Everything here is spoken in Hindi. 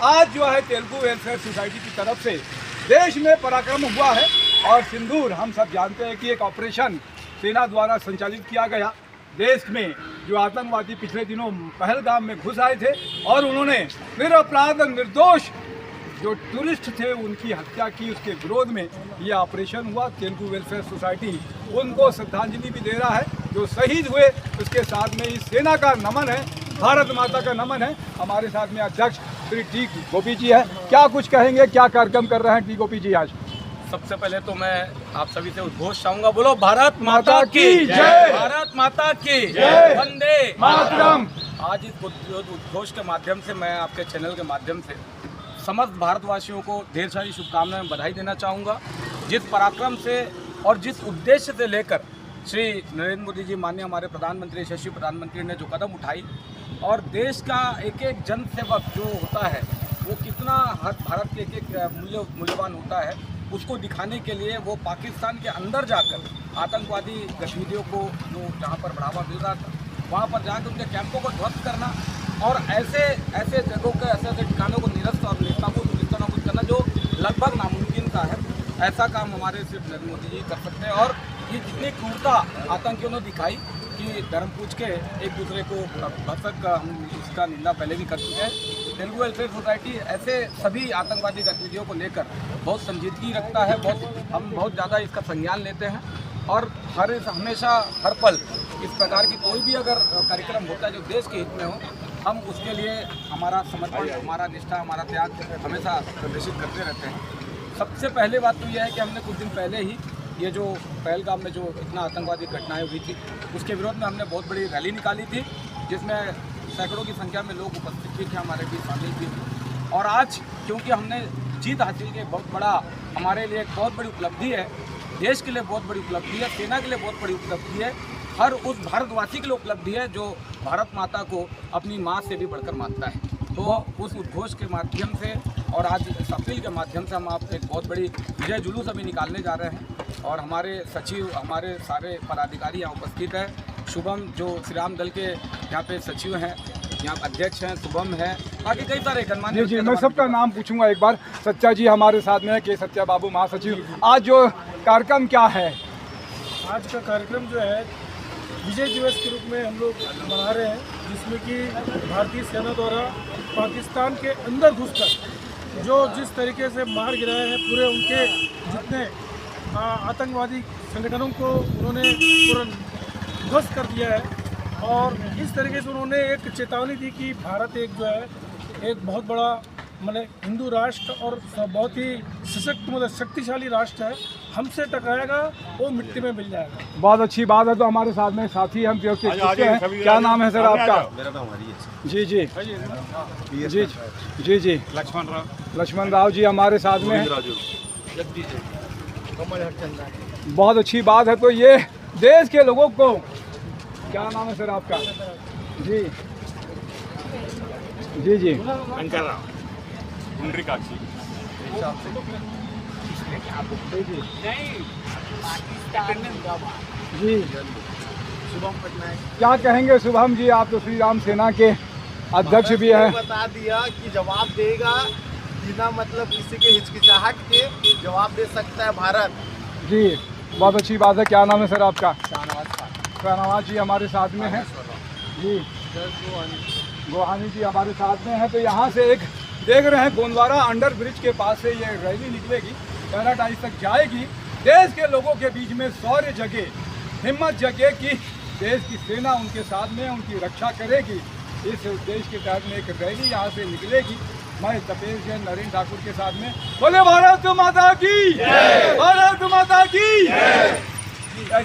आज जो है तेलुगु वेलफेयर सोसाइटी की तरफ से देश में पराक्रम हुआ है और सिंदूर हम सब जानते हैं कि एक ऑपरेशन सेना द्वारा संचालित किया गया। देश में जो आतंकवादी पिछले दिनों पहलगाम में घुस आए थे और उन्होंने निरपराध निर्दोष जो टूरिस्ट थे उनकी हत्या की, उसके विरोध में ये ऑपरेशन हुआ। तेलुगु वेलफेयर सोसाइटी उनको श्रद्धांजलि भी दे रहा है जो शहीद हुए, उसके साथ में इस सेना का नमन है, भारत माता का नमन है। हमारे साथ में अध्यक्ष श्री टी गोपी जी है, क्या कुछ कहेंगे, क्या कार्यक्रम कर रहे हैं टी गोपी जी आज? सबसे पहले तो मैं आप सभी से उद्घोष चाहूंगा, बोलो भारत माता की जय, भारत माता की जय, वंदे मातरम। आज इस उद्घोष के माध्यम से मैं आपके चैनल के माध्यम से समस्त भारतवासियों को ढेर सारी शुभकामनाएं, बधाई देना चाहूँगा। जिस पराक्रम से और जिस उद्देश्य से लेकर श्री नरेंद्र मोदी जी माननीय हमारे प्रधानमंत्री, यशस्वी प्रधानमंत्री ने जो कदम उठाई और देश का एक एक जनसेवक जो होता है वो कितना भारत के एक मूल्यवान होता है, उसको दिखाने के लिए वो पाकिस्तान के अंदर जाकर आतंकवादी गतिविधियों को जो जहाँ पर बढ़ावा मिल रहा था वहाँ पर जाकर उनके कैंपों को ध्वस्त करना और ऐसे जगहों के ऐसे ठिकानों को निरस्त और निस्तानाबूद करना जो लगभग नामुमकिन का है। ऐसा काम हमारे सिर्फ नरेंद्र मोदी जी कर सकते हैं। और ये जितनी क्रूरता आतंकियों ने दिखाई कि धर्म पूछ के एक दूसरे को भरसक, हम इसका निंदा पहले भी कर चुके हैं। तेलुगु वेलफेयर सोसाइटी ऐसे सभी आतंकवादी गतिविधियों को लेकर बहुत संजीदगी रखता है, हम बहुत ज़्यादा इसका संज्ञान लेते हैं और हमेशा हर पल इस प्रकार की कोई भी अगर कार्यक्रम होता है जो देश के हित में हो, हम उसके लिए हमारा समर्पण, हमारा निष्ठा, हमारा त्याग हमेशा प्रदर्शित करते रहते हैं। सबसे पहले बात तो यह है कि हमने कुछ दिन पहले ही ये जो पहलगाम में जो इतना आतंकवादी घटनाएं हुई थी उसके विरोध में हमने बहुत बड़ी रैली निकाली थी जिसमें सैकड़ों की संख्या में लोग उपस्थित भी थे, हमारे बीच शामिल भी थे। और आज क्योंकि हमने जीत हासिल की, बहुत बड़ा हमारे लिए एक बहुत बड़ी उपलब्धि है, देश के लिए बहुत बड़ी उपलब्धि है, सेना के लिए बहुत बड़ी उपलब्धि है, हर उस भारतवासी के लिए उपलब्धि है जो भारत माता को अपनी माँ से भी बढ़कर मानता है। तो उस उद्घोष के माध्यम से और आज इस अपील के माध्यम से हम आप एक बहुत बड़ी विजय जुलूस अभी निकालने जा रहे हैं और हमारे सचिव, हमारे सारे पदाधिकारी यहाँ उपस्थित हैं। शुभम जो श्री राम दल के यहाँ पे सचिव हैं, यहाँ अध्यक्ष हैं, शुभम है, बाकी कई सारे गणमान्य। जी, मैं सबका नाम पूछूंगा एक बार। सच्चा जी हमारे साथ में है, के सत्या बाबू महासचिव। आज जो कार्यक्रम क्या है? आज का कार्यक्रम जो है विजय दिवस के रूप में हम लोग मना रहे हैं, जिसमें कि भारतीय सेना द्वारा पाकिस्तान के अंदर घुसकर जो जिस तरीके से मार गिराए हैं पूरे उनके जितने आतंकवादी संगठनों को उन्होंने पूरा ध्वस्त कर दिया है। और इस तरीके से उन्होंने एक चेतावनी दी कि भारत एक जो है एक बहुत बड़ा हिंदू राष्ट्र और बहुत ही सशक्त शक्तिशाली राष्ट्र है, हमसे टकराएगा वो मिट्टी में मिल जाएगा। बहुत अच्छी बात है। तो हमारे साथ में साथी हम हैं, क्या नाम है सर आपका? मेरा नाम हरी। जी जी जी जी जी लक्ष्मण राव जी हमारे साथ में हैं। बहुत अच्छी बात है। तो ये देश के लोगों को, क्या नाम है सर आपका? जी जी जी जी क्या कहेंगे शुभम जी? आप तो श्री राम सेना के अध्यक्ष भी हैं। बता दिया कि जवाब देगा, बिना मतलब किसी के हिचकिचाहट के जवाब दे सकता है भारत। जी बहुत अच्छी बात है। क्या नाम है सर आपका? शाहनवाज जी हमारे साथ में हैं। जी गोहानी जी हमारे साथ में हैं। तो यहाँ से एक देख रहे हैं गोंदवारा अंडर ब्रिज के पास से ये रैली निकलेगी, पैराडाइज तक जाएगी। देश के लोगों के बीच में शौर्य जगे, हिम्मत जगे कि देश की सेना उनके साथ में, उनकी रक्षा करेगी। इस उद्देश्य के तहत में एक रैली यहाँ से निकलेगी। मैं तपेश जैन नरेंद्र ठाकुर के साथ में, बोले भारत माता की, भारत माता की।